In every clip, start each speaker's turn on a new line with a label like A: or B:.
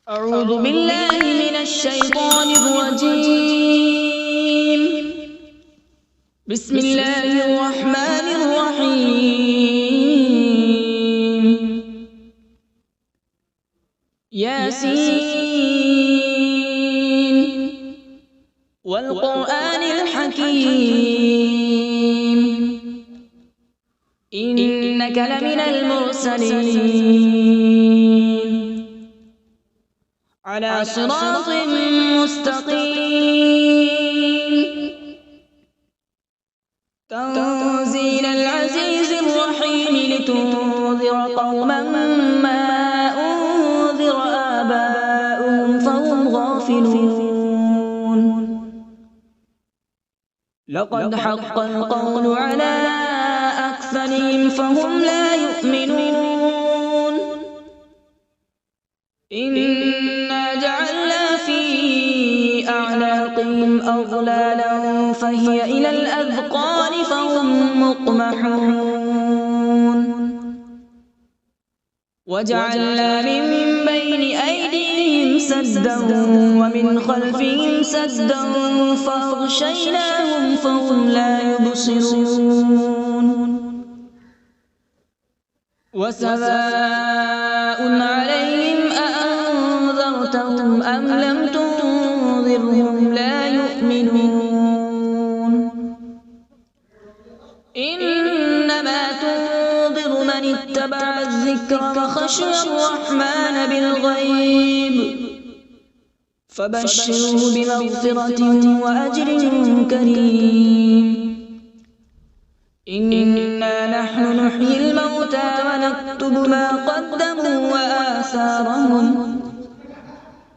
A: أعوذ بالله من الشيطان الرجيم. بسم الله الرحمن الرحيم. ياسين والقرآن الحكيم إنك لمن المرسلين على صراط مستقيم. تنزيل العزيز الرحيم لتنذر قوما ما أنذر آباؤهم فهم غافلون. لقد حق القول على أكثرهم فهم لا يؤمنون. إنا جعلنا في أعناقهم أغلالا فهي إلى الأذقان فهم مقمحون. وجعلنا من بين أيديهم سدا ومن خلفهم سدا فأغشيناهم فهم لا يبصرون. وسواء عليهم أأنذرتهم أم لم تنذرهم لا يؤمنون. إنما تنذر من اتبع الذكر وخشي الرحمن بالغيب فبشره بمغفرة وأجر كريم. إنا نحن نحيي الموتى ونكتب ما قدموا وآثارهم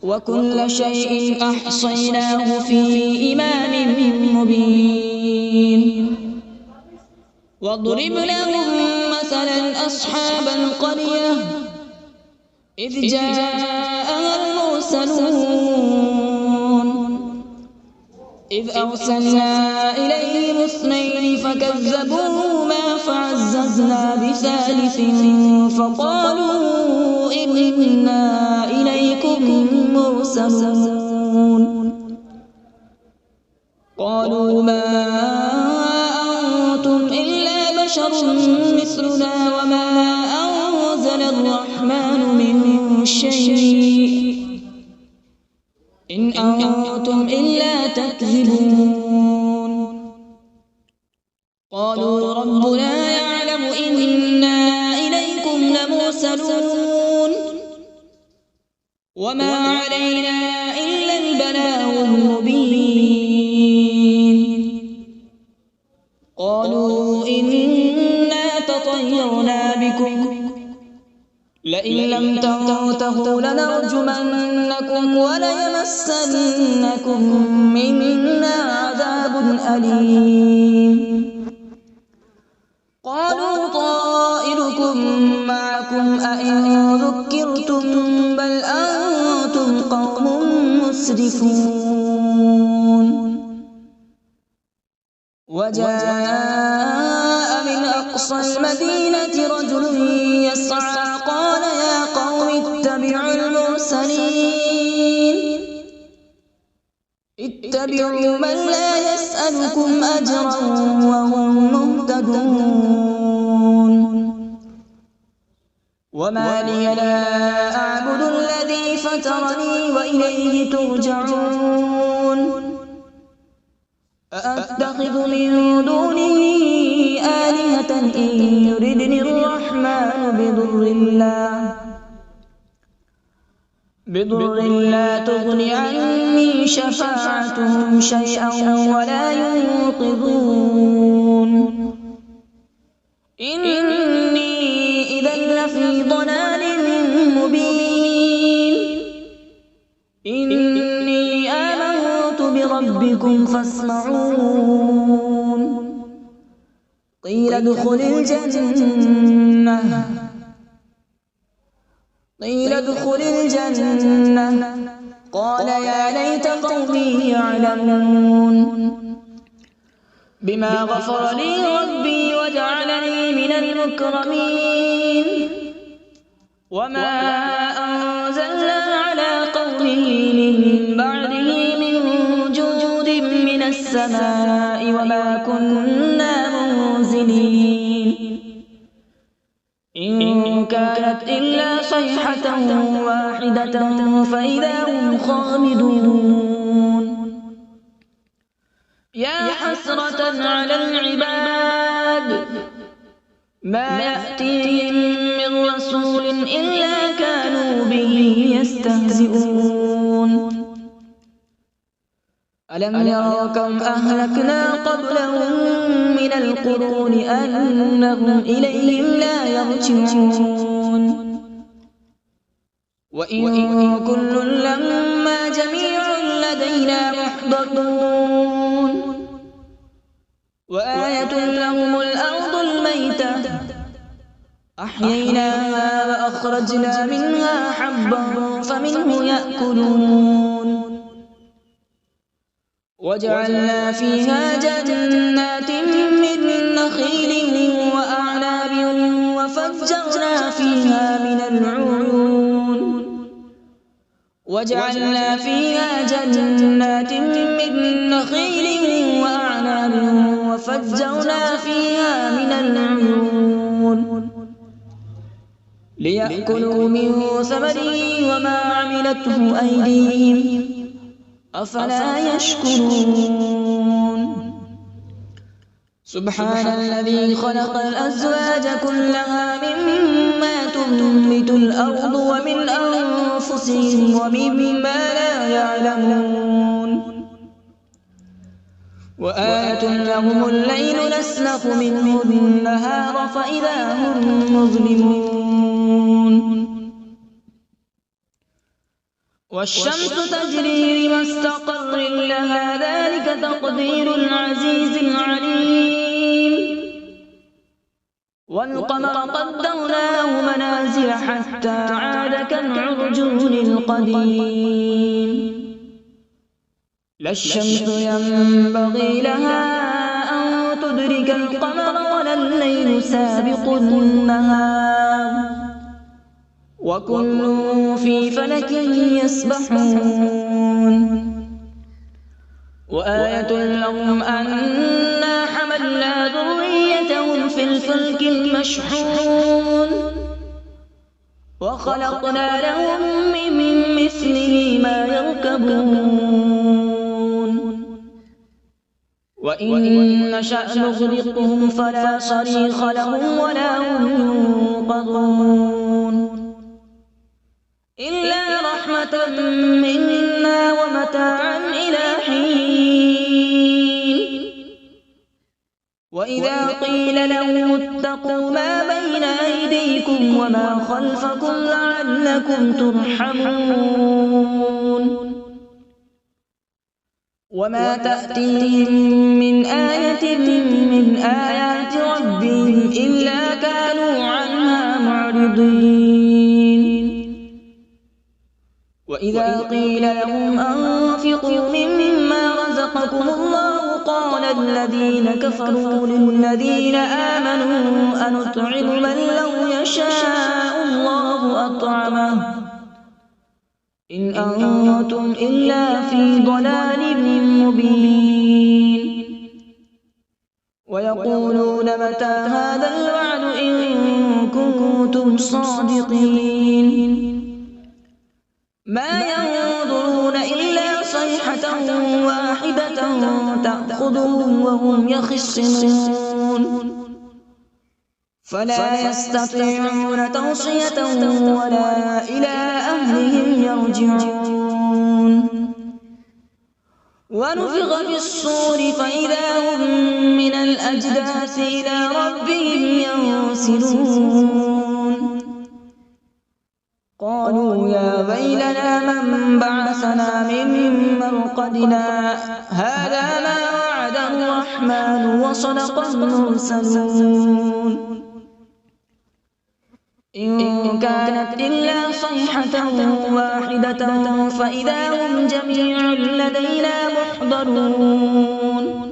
A: وكل شيء أحصيناه في إمام مبين. واضرب لهم مثلا أصحاب القرية إذ جاءها المرسلون إذ أرسلنا إليهم اثنين فكذبوهما فعززنا بثالث فقالوا إنا إليكم مرسلون. قالوا ما أنتم إلا بشر مثلنا وما أنزل الرحمن من شيء إن أنتم إلا تكذبون. قالوا ربنا يعلم إنا إليكم لمرسلون وما علينا إلا البلاغ المبين. قالوا إنا تطيرنا بكم لئن لم تنتهوا لنرجمنكم وليمسنكم منا عذاب أليم. قالوا طائركم معكم أئن ذكرتم بل أنتم قوم مسرفون. وجاء من أقصى المدينة رجل يسعى قال يا قوم اتبعوا المرسلين اتبعوا من لا يسألكم أجرا وهم مهتدون. وما لي لا أعبد الذي فطرني وإليه ترجعون. أأتخذ من دونه آلهة إن يردني الرحمن بضر لا تغن عني شفاعتهم شيئا ولا ينقذون. إني إذا لفي ضلال مبين. إني آمنت بربكم فاسمعون. قيل ادخل الجنة قال يا ليت قومي يعلمون. بما غفر لي ربي وجعلني من المكرمين. وما أنزلنا على به من بعده من جود من السماء وما كنا منزلين إن كانت إلا صيحة واحدة فإذا هم خامدون يا حسرة على العباد ما يأتيهم من رسول إلا كانوا به يستهزئون ألم يروا كم أهلكنا قبلهم من القرون أنهم إليهم لا يرجعون وإن كل لما جميع لدينا محضرون وآية لهم الأرض الميتة أحييناها وأخرجنا منها حبا فمنه يأكلون وجعلنا فيها جنات من نخيل وأعناب وفجرنا فيها من العيون وجعلنا فيها جنات من نخيل وأعناب وفجرنا فيها من العيون ليأكلوا من ثمره وما عملته أيديهم أفلا يشكرون سبحان الذي خلق الأزواج كلها مما تنبت الأرض ومن أنفسهم ومما لا يعلمون وآية لهم الليل نسلخ منه النهار فإذا هم مظلمون والشمس تجري لمستقر لها ذلك تقدير العزيز العليم والقمر قدرناه منازل حتى عاد كالعرجون القديم لا الشمس ينبغي لها أن تدرك القمر ولا الليل سابق النهار وكل في فلك يسبحون وآية لهم أنا حملنا ذريتهم في الفلك المشحون وخلقنا لهم من مثله ما يركبون وإن نشأ نغرقهم فلا صريخ لهم ولا هم ينقذون إلا رحمة منا ومتاعا إلى حين وإذا قيل لهم اتقوا ما بين أيديكم وما خلفكم لعلكم ترحمون وما تأتيهم من آية من آيات ربهم إلا كانوا عنها معرضين وإذا قيل لهم أنفقوا مما رزقكم الله قال الذين كفروا للذين آمنوا أنطعم من لو يشاء الله أطعمه إن أنتم إلا في ضلال مبين ويقولون متى هذا الوعد إن كنتم صادقين ما ينظرون إلا صيحة واحدة تأخذهم وهم يخصمون فلا يستطيعون توصية ولا إلى أهلهم يرجعون ونفخ في الصور فإذا هم من الأجداث إلى ربهم ينسلون قالوا يا ويلنا من بعثنا من مرقدنا هذا ما وعد الرحمن وصدق المرسلون إن كانت إلا صيحة واحدة فإذا هم جميع لدينا محضرون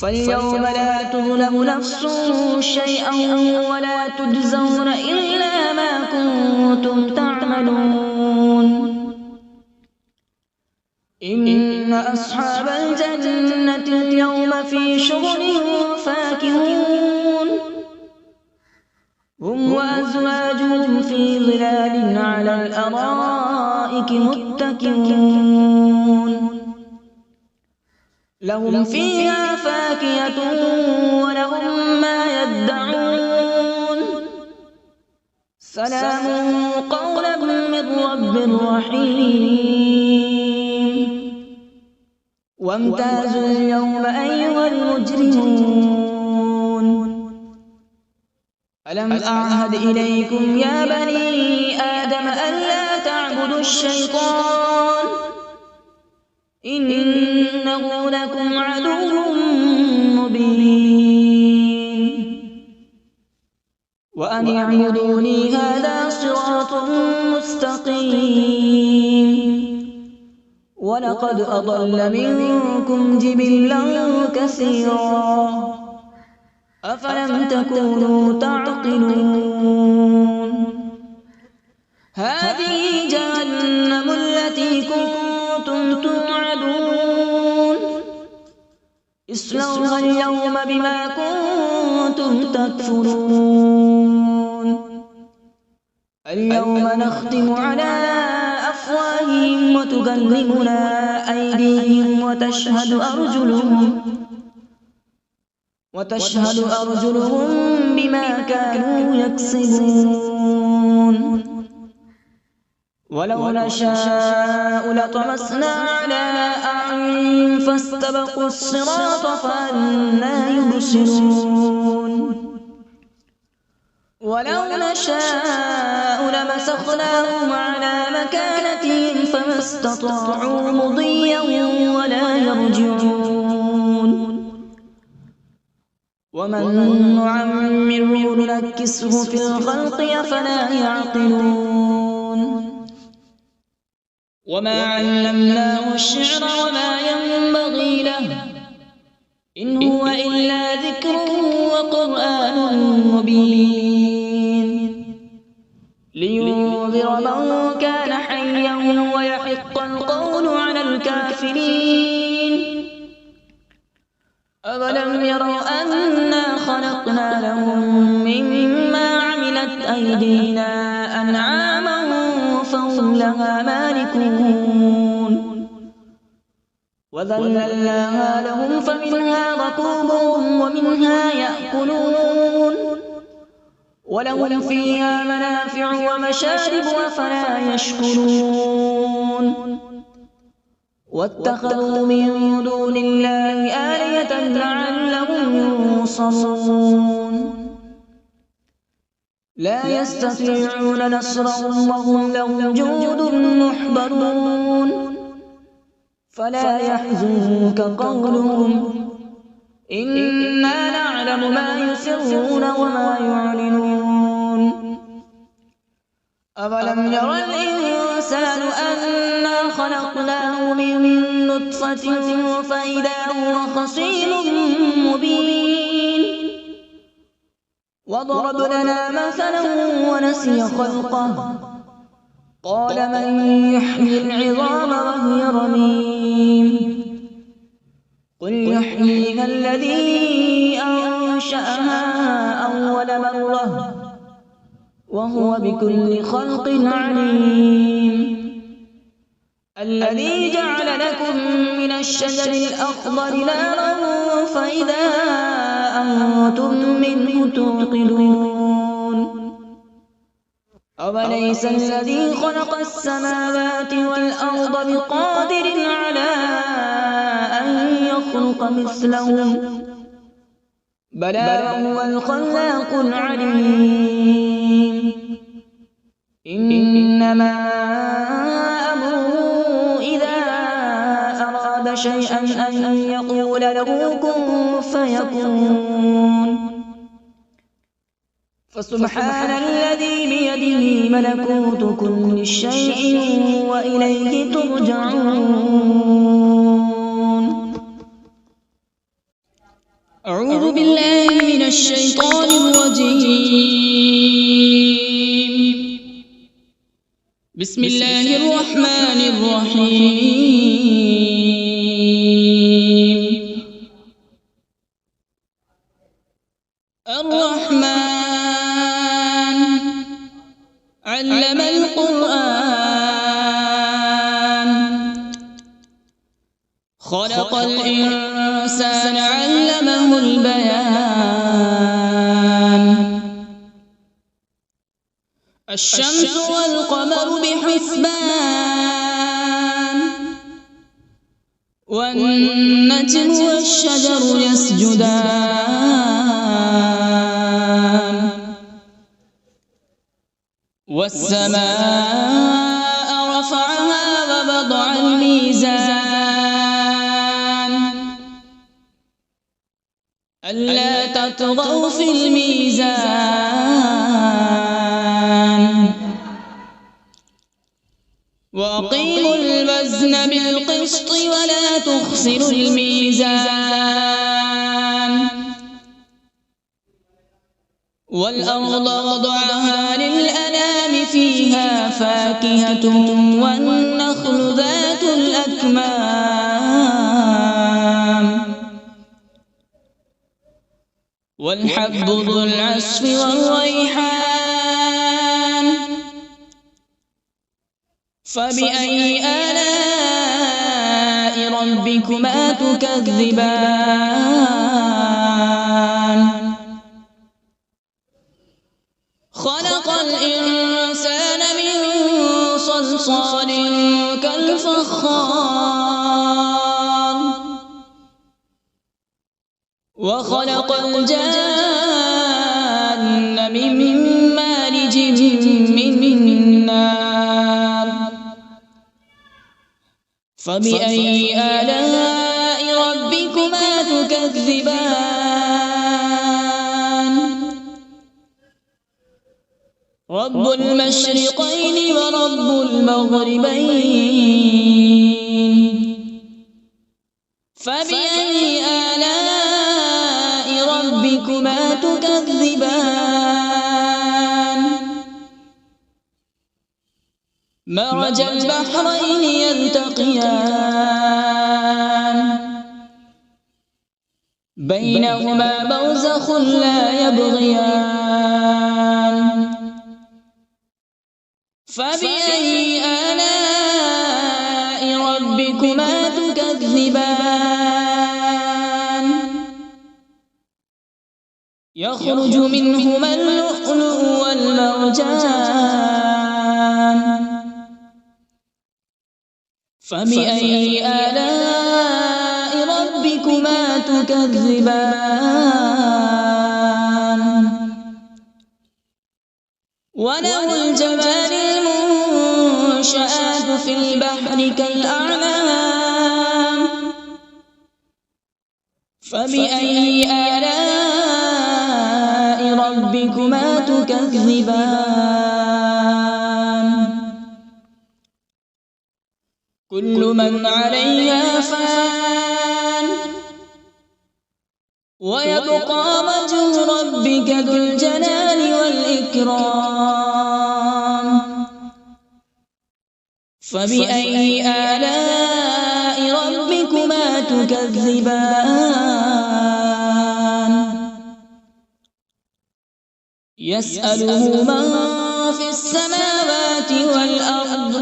A: فاليوم لا تظلم نفس شيئا ولا تجزون إلا ما كنتم تعملون إن أصحاب الجنة اليوم في شغل فاكهون هم وأزواجهم في ظلال على الأرائك متكئون لهم فيها فاكهة ولهم ما يدعون سلام قولا من رب رحيم وامتازوا اليوم أيها المجرمون ألم أعهد إليكم يا بني آدم ألا تعبدوا الشيطان إنه لكم عدو مبين وأن اعبدوني هذا صراط مستقيم ولقد أضل منكم جبلا كثيرا أفلم تكونوا تعقلون هذه جهنم التي كنتم توعدون اصلوها اليوم بما كنتم تكفرون اليوم نختم على أفواههم وتكلمنا أيديهم وتشهد أرجلهم بما كانوا يكسبون ولو نشاء لطمسنا على أعينهم فاستبقوا الصراط فأنى يبصرون ولو نشاء لمسخناهم على مكانتهم فما استطاعوا مضيا ولا يرجعون ومن نعمره ننكسه في الخلق أفلا يعقلون وما علمناه الشعر وما ينبغي له إن هو إلا ذكر وقرآن مبين لينذر من كان حيا ويحق القول على الكافرين أولم يروا أنا خلقنا لهم مما عملت أيدينا أنعاما فهم لها مالكون وذللناها لهم فمنها ركوبهم ومنها يأكلون ولهم فيها منافع ومشارب أفلا يشكرون واتخذوا من دون الله آلهة لعلهم ينصرون لا يستطيعون نصرهم وهم لهم جند محضرون فلا يحزنك قولهم إنا نعلم ما يسرون وما يعلنون أولم ير الإنسان أنا خلقناه من نطفة فإذا هو خصيم مبين وضرب لنا مثلا ونسي خلقه قال من يحيي العظام وهي رميم قل يحييها الذي أنشأها أول مرة وهو بكل خلق عليم الذي جعل لكم من الشجر الأخضر نارا فإذا أنتم منه توقدون أوليس الذي خلق السماوات والأرض بقادر على أن يخلق مثلهم بلى وهو الخلاق العليم إنما أمره إذا أراد شيئا أن يقول له كن فيكون فسبحان الذي بيده ملكوت كل شيء وإليه ترجعون أعوذ بالله من الشيطان الرجيم بسم الله الرحمن الرحيم. الرحمن علم القرآن، خلق الإنسان علمه البيان. الشمس والقمر بحسبان، والنجم والشجر يسجدان. والسماء رفعها ووضع الميزان، ألا تطغوا في الميزان. وأقيموا الوزن بالقسط ولا تخسروا الميزان. والأرض وضعها للأنام، فيها فاكهة والنخل ذات الأكمام، والحب ذو العصف والريحان. فبأي آلاء ربكما تكذبان؟ خلق الإنسان من صلصال كالفخار، وخلق الجان من مارج من نار. فبأي آلاء ربكما تكذبان؟ رب المشرقين ورب المغربين. فبأي آلاء ربكما تكذبان؟ مرج البحرين يلتقيان، بينهما برزخ لا يبغيان. فبأي آلاء ربكما تكذبان؟ يخرج منهما اللؤلؤ والمرجان. فبأي آلاء ربكما تكذبان؟ وله الجوار المنشآت في البحر كالأعلام. فبأي آلاء ربكما تكذبان؟ كل من عليها فان، ويبقى وجه ربك ذو الجلال والإكرام. فبأي آلاء ربكما تكذبان؟ يسأله من في السماوات والأرض،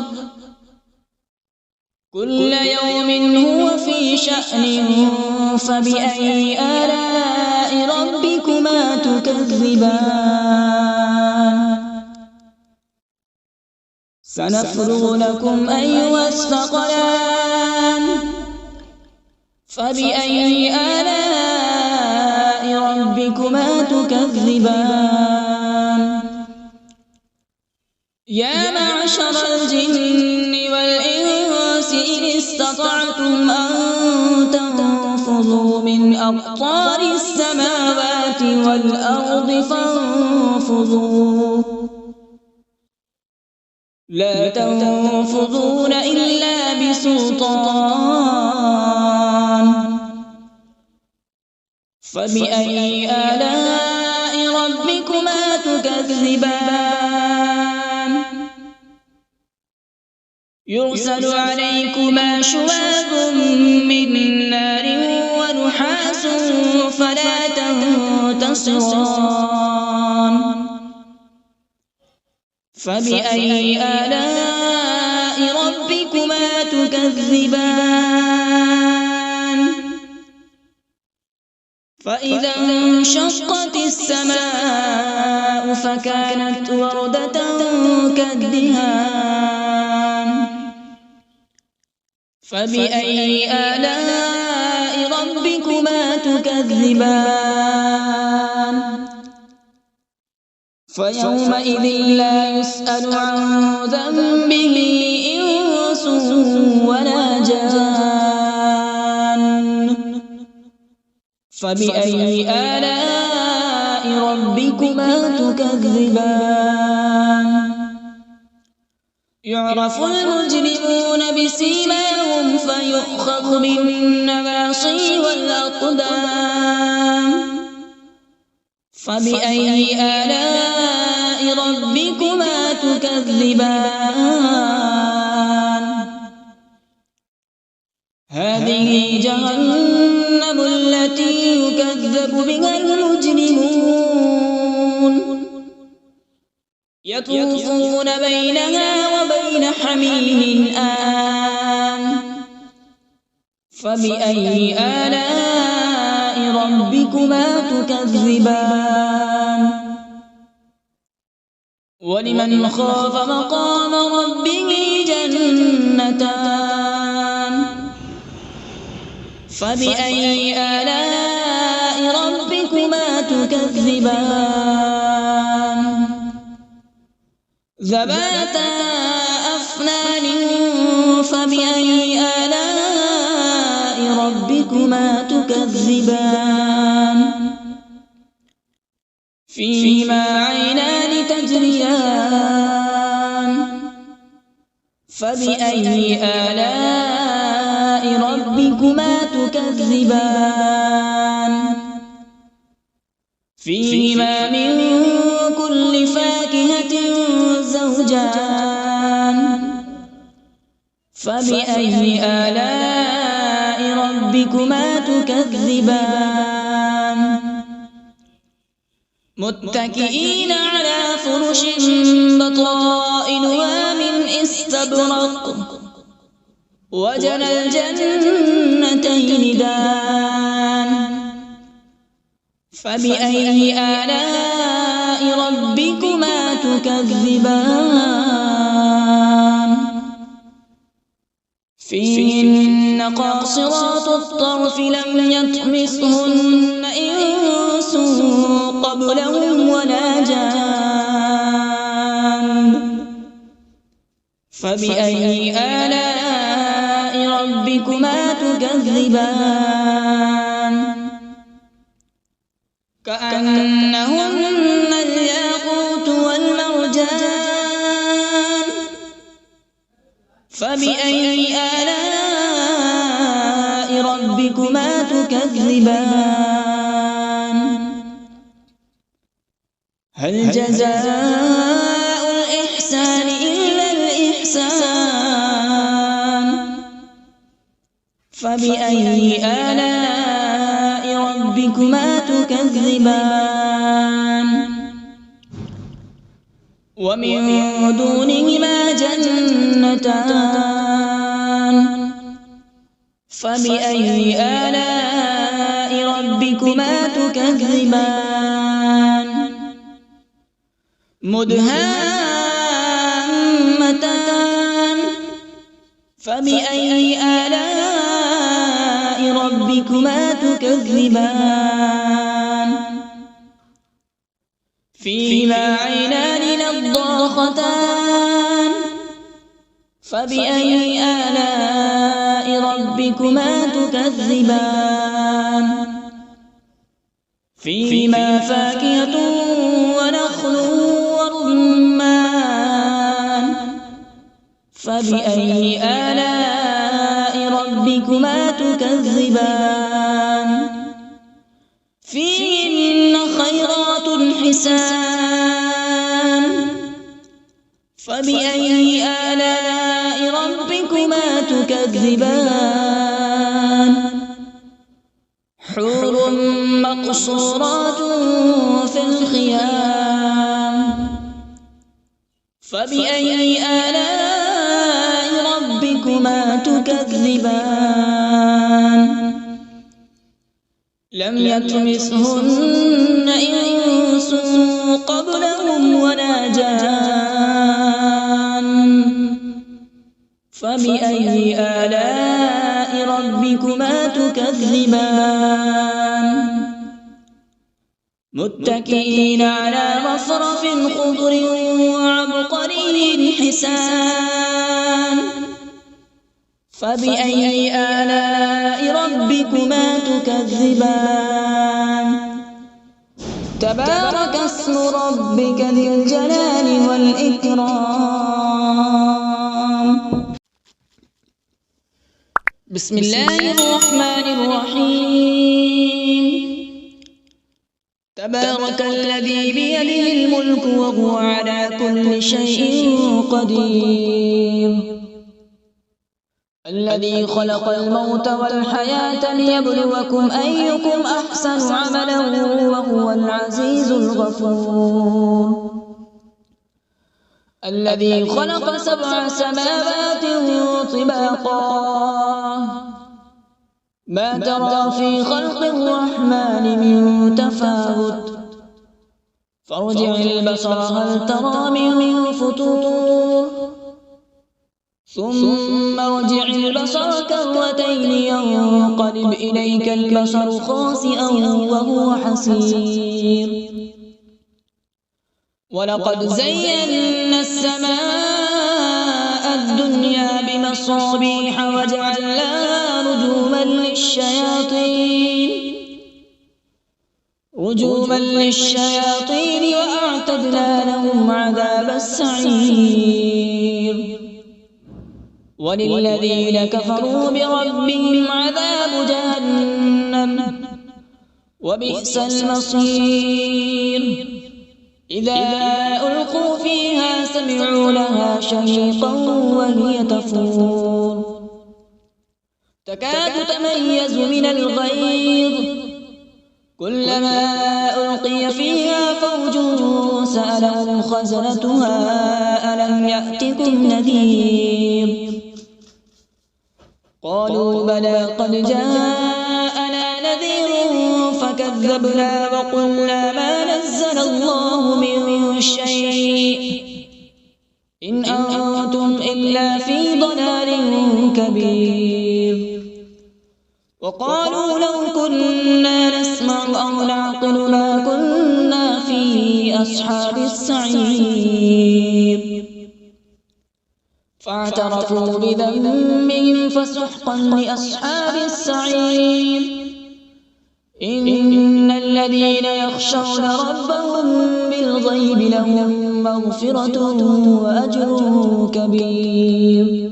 A: كل يوم هو في شأن. فبأي آلاء ربكما تكذبان؟ سنفرغ لكم أيها الثقلان. فبأي آلاء ربكما تكذبان؟ يا معشر الجن والإنس إن استطعتم أن تنفذوا من أقطار السماوات والأرض فانفذوا، لا تنفذون إلا بسلطان. فبأي آلاء ربكما تكذبان؟ يرسل عليكما شواظ من نار ونحاس فلا تنتصران فبأي آلاء ربكما تكذبان فإذا انشقت السماء فكانت وردة كالدهان فبأي آلاء ربكما تكذبان فيومئذ لا يسأل عن ذنبه إنس ولا جان فبأي آلاء ربكما تكذبان يعرف المجرمون بسيماهم فيؤخذ بالنواصي والأقدام فبأي آلاء ربكما تكذبان هذه جهنم التي يكذب بها المجرمون يطوفون بينها وبين حميم آن فبأي آلاء ربكما تكذبان ولمن خاف مقام ربه جنتان فبأي آلاء ربكما تكذبان ذواتا أفنان فبأي آلاء ربكما تكذبان فيهما عينان تجريان فبأي آلاء ربكما تكذبان فيهما من كل فاكهة زوجان فبأي آلاء ربكما تكذبان متكئين على فرش بطائنها من استبرق وجنى الجنتين دان فبأي آلاء ربكما تكذبان فيهن قاصرات الطرف لم يطمثهن إنس قبلهم ولا جان فبأي آلاء ربكما تكذبان كأنهن الياقوت والمرجان فبأي آلاء ربكما تكذبان هل جزاء الإحسان إلا الإحسان فبأي آلاء ربكما تكذبان ومن دونهما جنتان فبأي آلاء ربكما تكذبان مدهامتان فبأي آلاء ربكما تكذبان فيهما عينان نضاختان فبأي آلاء ربكما تكذبان فيهما فاكهة ونخل ورمان فبأي آلاء ربكما تكذبان فيهن خيرات حسان فبأي آلاء ربكما تكذبان حور مقصورات في الخيام فبأي آلاء ربكما تكذبان لم يطمثهن إنس قبلهم ولا جان فبأي آلاء ربكما تكذبان متكئين على رفرف خضر وعبقري حسان فبأي آلاء ربكما تكذبان تبارك اسم ربك ذي الجلال والإكرام بسم الله الرحمن الرحيم تبارك الذي بيده الملك وهو على كل شيء قدير الذي خلق الموت والحياة ليبلوكم أيكم أحسن عملا وهو العزيز الغفور الذي خلق 7 سماوات طباقا ما ترى في خلق الرحمن من تفاوت فارجع البصر هل ترى من فطور ثم ارجع البصر كرتين ينقلب إليك البصر خاسئا وهو حسير ولقد زينا السماء الدنيا بمصابيح وجعلناها رجوما للشياطين وأعتدنا لهم عذاب السعير وللذين كفروا بربهم عذاب جهنم وبئس المصير إذا ألقوا فيها سمعوا لها شهيقا وهي تفور تكاد تميز من الغيظ كلما ألقي فيها فوج سألهم خزنتها ألم يأتكم نذير قالوا بلى قد جاءنا نذير فكذبنا وقلنا ما نزل الله من شيء إن أنتم إلا في ضلال كبير وقالوا لو كنا نسمع أو نعقل ما كنا في أصحاب السعير فاعترفوا بذنبهم فسحقا لأصحاب السعير إن الذين يخشون ربهم بالغيب لهم مغفرة وأجر كبير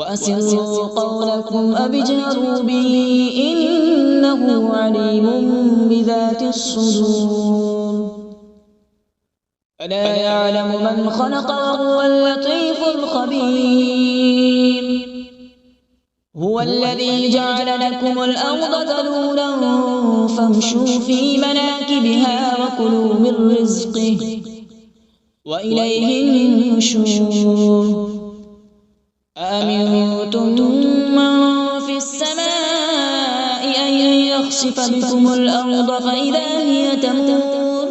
A: وأسروا قولكم أو اجهروا به إنه عليم بذات الصدور ألا يعلم من خلق وهو اللطيف الخبير هو الذي جعل لكم الأرض ذلولا فامشوا في مناكبها وكلوا من رزقه وإليه النشور أأمنتم من في السماء أن يخسف بكم الأرض فإذا هي تمور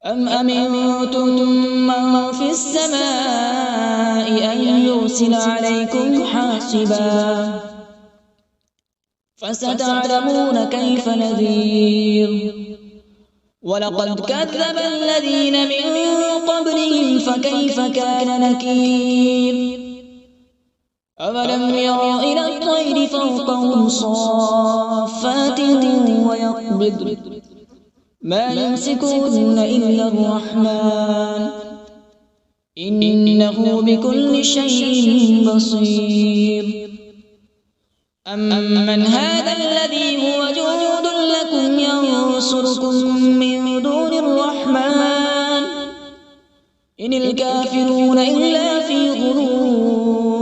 A: أم أمنتم من في السماء أن يرسل عليكم حاصبا فستعلمون كيف نذير ولقد كذب الذين من قبلهم فكيف كان نكير أولم يروا إلى الطير فوقهم صافات ويقبض ما يمسكهن إلا الرحمن إنه بكل شيء بصير أمن هذا الذي هو جند لكم ينصركم من دون الرحمن إن الكافرون إلا في غرور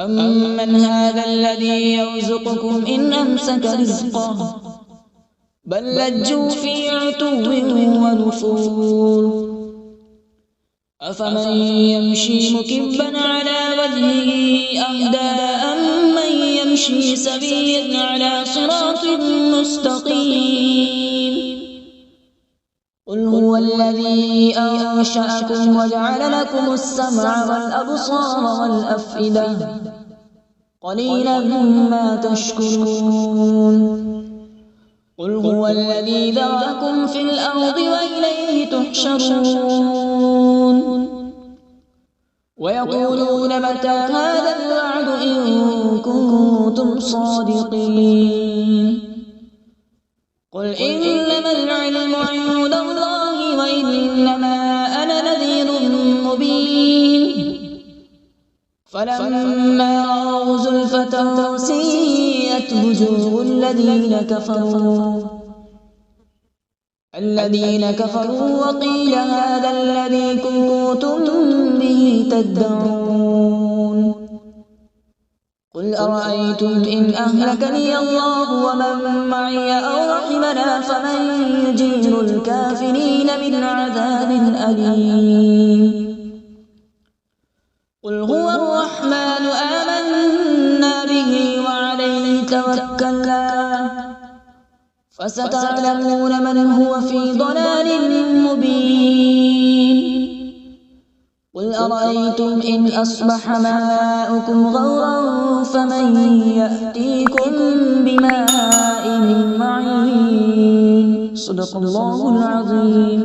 A: أمن هذا الذي يرزقكم إن أمسك رزقه بل لجوا في عتو ونفور أفمن يمشي مكبا على وجهه أهدى أمن يمشي سويا على صراط مستقيم قل هو الذي أنشأكم وجعل لكم السمع والأبصار والأفئدة قليلا ما تشكرون قل هو الذي ذرأكم في الأرض وإليه تحشرون ويقولون متى هذا الوعد إن كنتم صادقين قل إنما العلم عند الله وإنما أنا نذير مبين فلما رأوا زلفة سيئت وجوه الذين كفروا وقيل هذا الذي كنتم به تدعون قل أرأيتم إن أهلكني الله ومن معي أو رحمنا فمن يجير الكافرين من عذاب أليم قل هو الرحمن آمنا به وعليه توكلنا فستعلمون من هو في ضلال مبين قل أرأيتم إن أصبح ماؤكم غورا فمن يأتيكم بماء معين صدق الله العظيم.